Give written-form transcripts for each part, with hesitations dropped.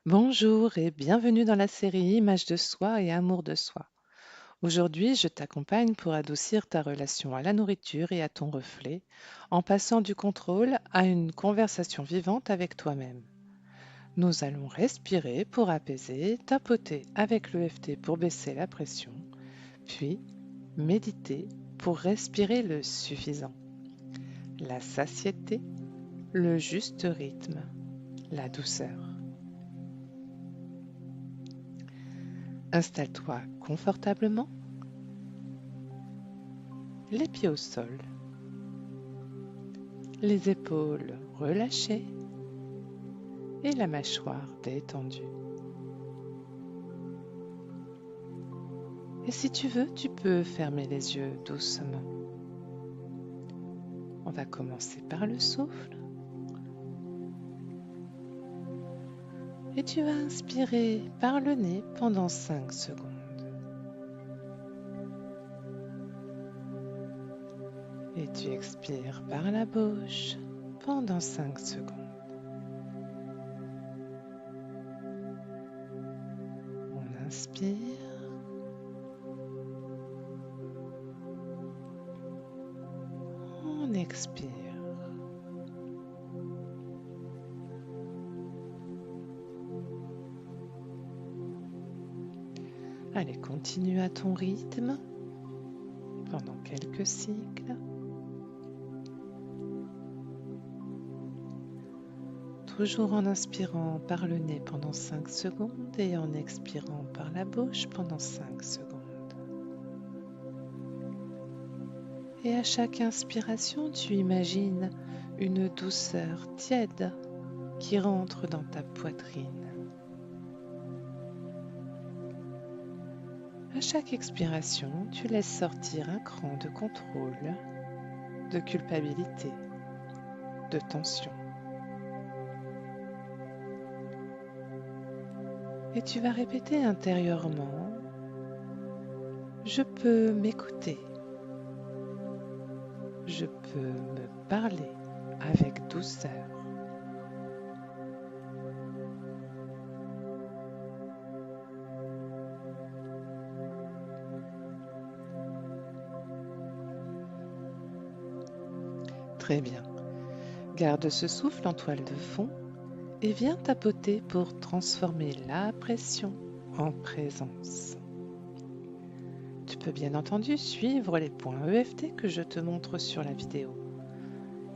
Bonjour et bienvenue dans la série Images de soi et amour de soi. Aujourd'hui, je t'accompagne pour adoucir ta relation à la nourriture et à ton reflet, en passant du contrôle à une conversation vivante avec toi-même. Nous allons respirer pour apaiser, tapoter avec l'EFT pour baisser la pression, puis méditer pour respirer le suffisant, la satiété, le juste rythme, la douceur. Installe-toi confortablement, les pieds au sol, les épaules relâchées et la mâchoire détendue. Et si tu veux, tu peux fermer les yeux doucement. On va commencer par le souffle. Et tu vas inspirer par le nez pendant 5 secondes. Et tu expires par la bouche pendant 5 secondes. On inspire. On expire. Allez, continue à ton rythme pendant quelques cycles. Toujours en inspirant par le nez pendant 5 secondes et en expirant par la bouche pendant 5 secondes. Et à chaque inspiration, tu imagines une douceur tiède qui rentre dans ta poitrine. À chaque expiration, tu laisses sortir un cran de contrôle, de culpabilité, de tension. Et tu vas répéter intérieurement, je peux m'écouter, je peux me parler avec douceur. Très bien. Garde ce souffle en toile de fond et viens tapoter pour transformer la pression en présence. Tu peux bien entendu suivre les points EFT que je te montre sur la vidéo.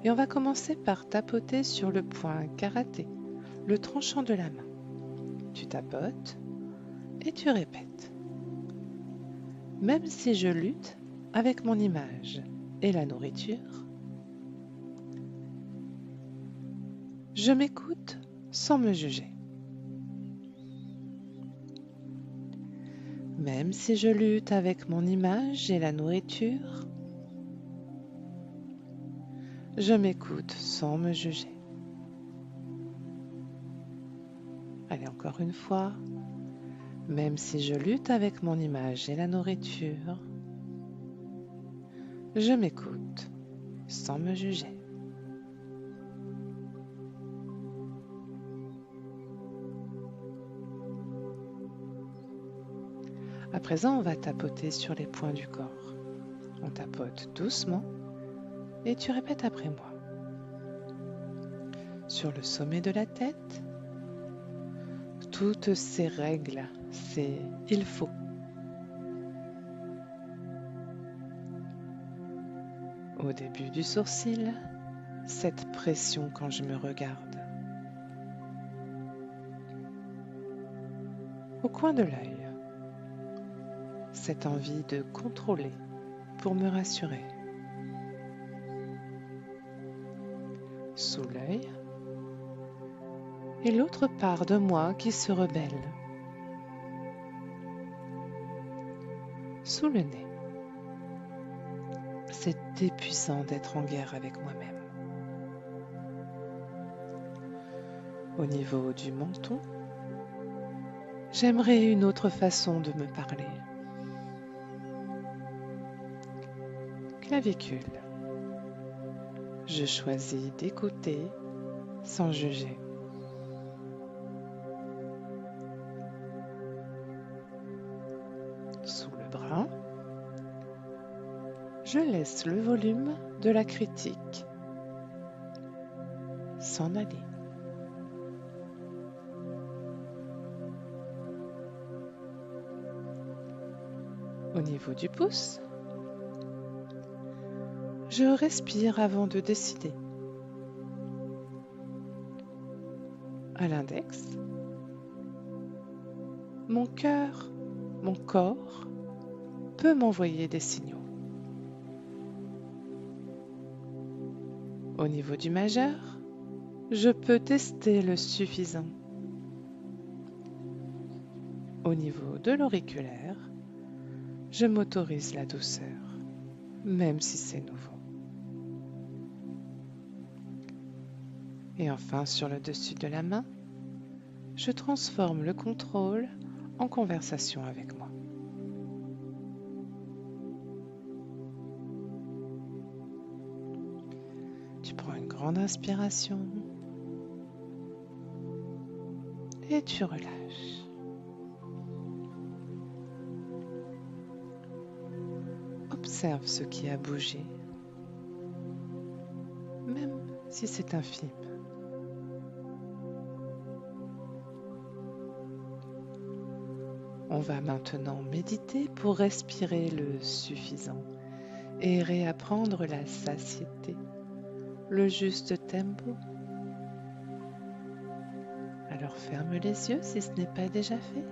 Et on va commencer par tapoter sur le point karaté, le tranchant de la main. Tu tapotes et tu répètes. Même si je lutte avec mon image et la nourriture, je m'écoute sans me juger. Même si je lutte avec mon image et la nourriture, je m'écoute sans me juger. Allez, encore une fois. Même si je lutte avec mon image et la nourriture, je m'écoute sans me juger. À présent, on va tapoter sur les points du corps. On tapote doucement et tu répètes après moi. Sur le sommet de la tête, toutes ces règles, c'est il faut. Au début du sourcil, cette pression quand je me regarde. Au coin de l'œil, cette envie de contrôler pour me rassurer. Sous l'œil, et l'autre part de moi qui se rebelle. Sous le nez, c'est épuisant d'être en guerre avec moi-même. Au niveau du menton, j'aimerais une autre façon de me parler. Clavicule, je choisis d'écouter sans juger. je laisse le volume de la critique s'en aller. Au niveau du pouce, je respire avant de décider. À l'index, mon cœur, mon corps peut m'envoyer des signaux. Au niveau du majeur, je peux tester le suffisant. Au niveau de l'auriculaire, je m'autorise la douceur, même si c'est nouveau. Et enfin, sur le dessus de la main, je transforme le contrôle en conversation avec moi. Tu prends une grande inspiration et tu relâches. Observe ce qui a bougé, même si c'est infime. On va maintenant méditer pour respirer le suffisant et réapprendre la satiété, le juste tempo. Alors ferme les yeux si ce n'est pas déjà fait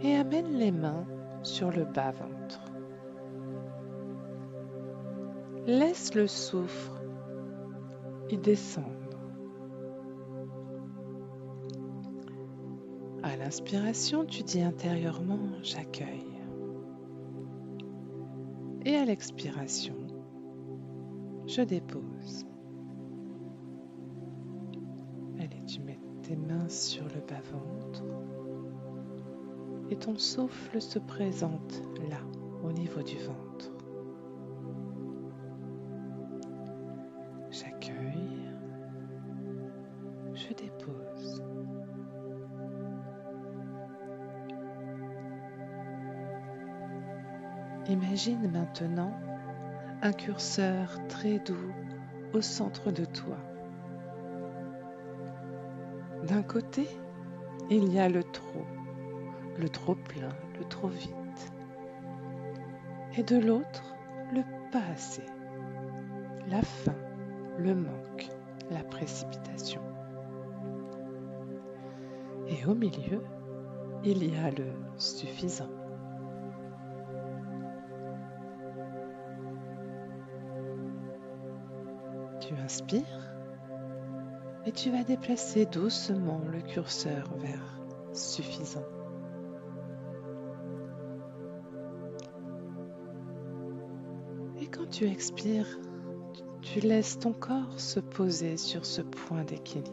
et amène les mains sur le bas-ventre. Laisse le souffle y descendre. À l'inspiration, tu dis intérieurement « j'accueille ». Et à l'expiration, je dépose. Allez, tu mets tes mains sur le bas-ventre et ton souffle se présente là, au niveau du ventre. J'accueille, je dépose. Imagine maintenant un curseur très doux au centre de toi. D'un côté, il y a le trop plein, le trop vite. Et de l'autre, le pas assez, la fin, le manque, la précipitation. Et au milieu, il y a le suffisant. Tu inspires et tu vas déplacer doucement le curseur vers suffisant. Et quand tu expires, tu laisses ton corps se poser sur ce point d'équilibre.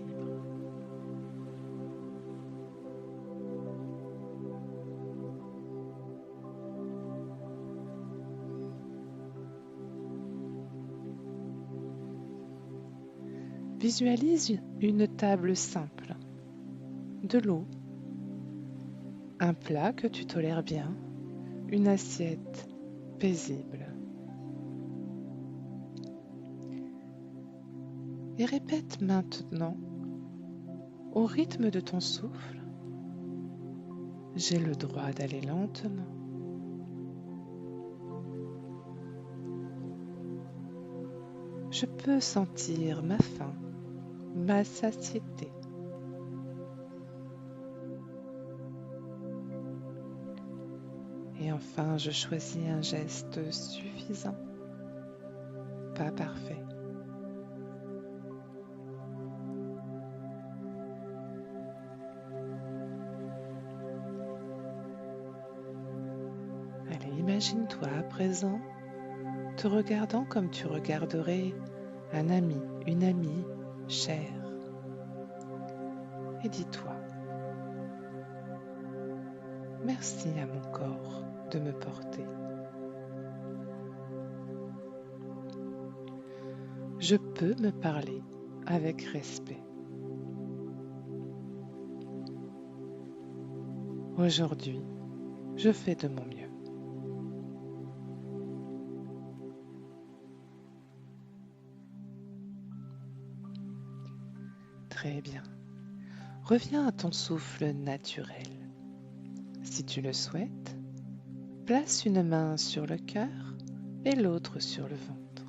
Visualise une table simple, de l'eau, un plat que tu tolères bien, une assiette paisible. Et répète maintenant, au rythme de ton souffle, j'ai le droit d'aller lentement. Je peux sentir ma faim, ma satiété. Et enfin, je choisis un geste suffisant, pas parfait. Allez, imagine-toi à présent te regardant comme tu regarderais un ami, une amie chère. Et dis-toi, merci à mon corps de me porter. Je peux me parler avec respect. Aujourd'hui, je fais de mon mieux. Très bien. Reviens à ton souffle naturel. Si tu le souhaites, place une main sur le cœur et l'autre sur le ventre.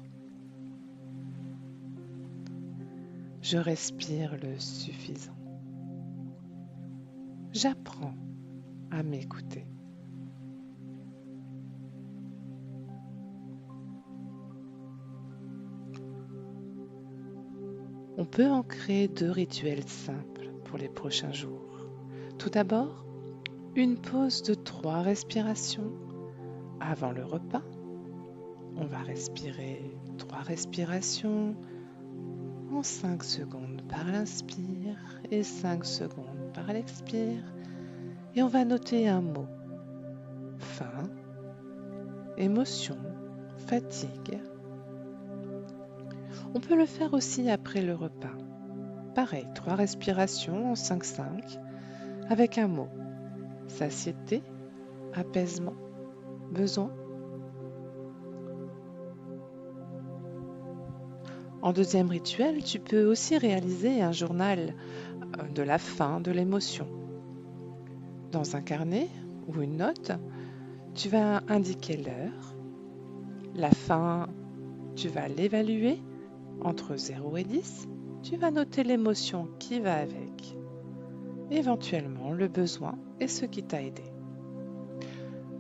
Je respire le suffisant. J'apprends à m'écouter. On peut en créer 2 rituels simples pour les prochains jours. Tout d'abord, une pause de 3 respirations avant le repas. On va respirer 3 respirations en 5 secondes par l'inspire et 5 secondes par l'expire. Et on va noter un mot. Faim, émotion, fatigue. On peut le faire aussi après le repas. Pareil, 3 respirations en 5-5 avec un mot. Satiété, apaisement, besoin. En deuxième rituel, tu peux aussi réaliser un journal de la faim, de l'émotion. Dans un carnet ou une note, tu vas indiquer l'heure. La faim, tu vas l'évaluer entre 0 et 10. Tu vas noter l'émotion qui va avec. Éventuellement le besoin et ce qui t'a aidé.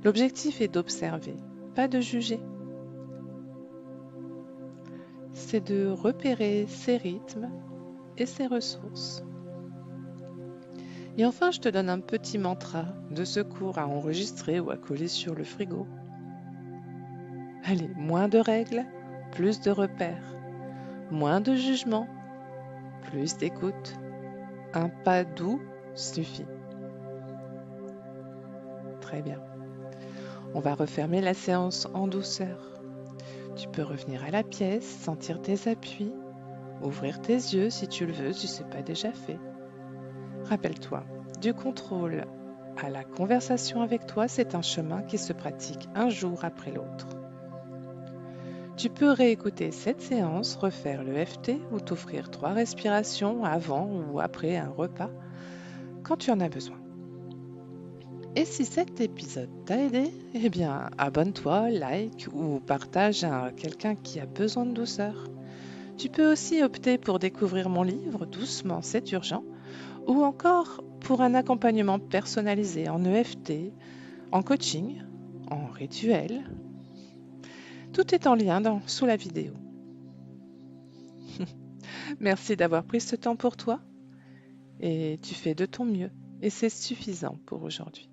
L'objectif est d'observer, pas de juger. C'est de repérer ses rythmes et ses ressources. Et enfin, je te donne un petit mantra de secours à enregistrer ou à coller sur le frigo. Allez, moins de règles, plus de repères. Moins de jugement, plus d'écoute. Un pas doux suffit. Très bien. On va refermer la séance en douceur. Tu peux revenir à la pièce, sentir tes appuis, ouvrir tes yeux si tu le veux, si ce n'est pas déjà fait. Rappelle-toi, du contrôle à la conversation avec toi, c'est un chemin qui se pratique un jour après l'autre. Tu peux réécouter cette séance, refaire le FT ou t'offrir 3 respirations avant ou après un repas quand tu en as besoin. Et si cet épisode t'a aidé, eh bien abonne-toi, like ou partage à quelqu'un qui a besoin de douceur. Tu peux aussi opter pour découvrir mon livre Doucement, c'est urgent, ou encore pour un accompagnement personnalisé en EFT, en coaching, en rituel. Tout est en lien sous la vidéo. Merci d'avoir pris ce temps pour toi et tu fais de ton mieux et c'est suffisant pour aujourd'hui.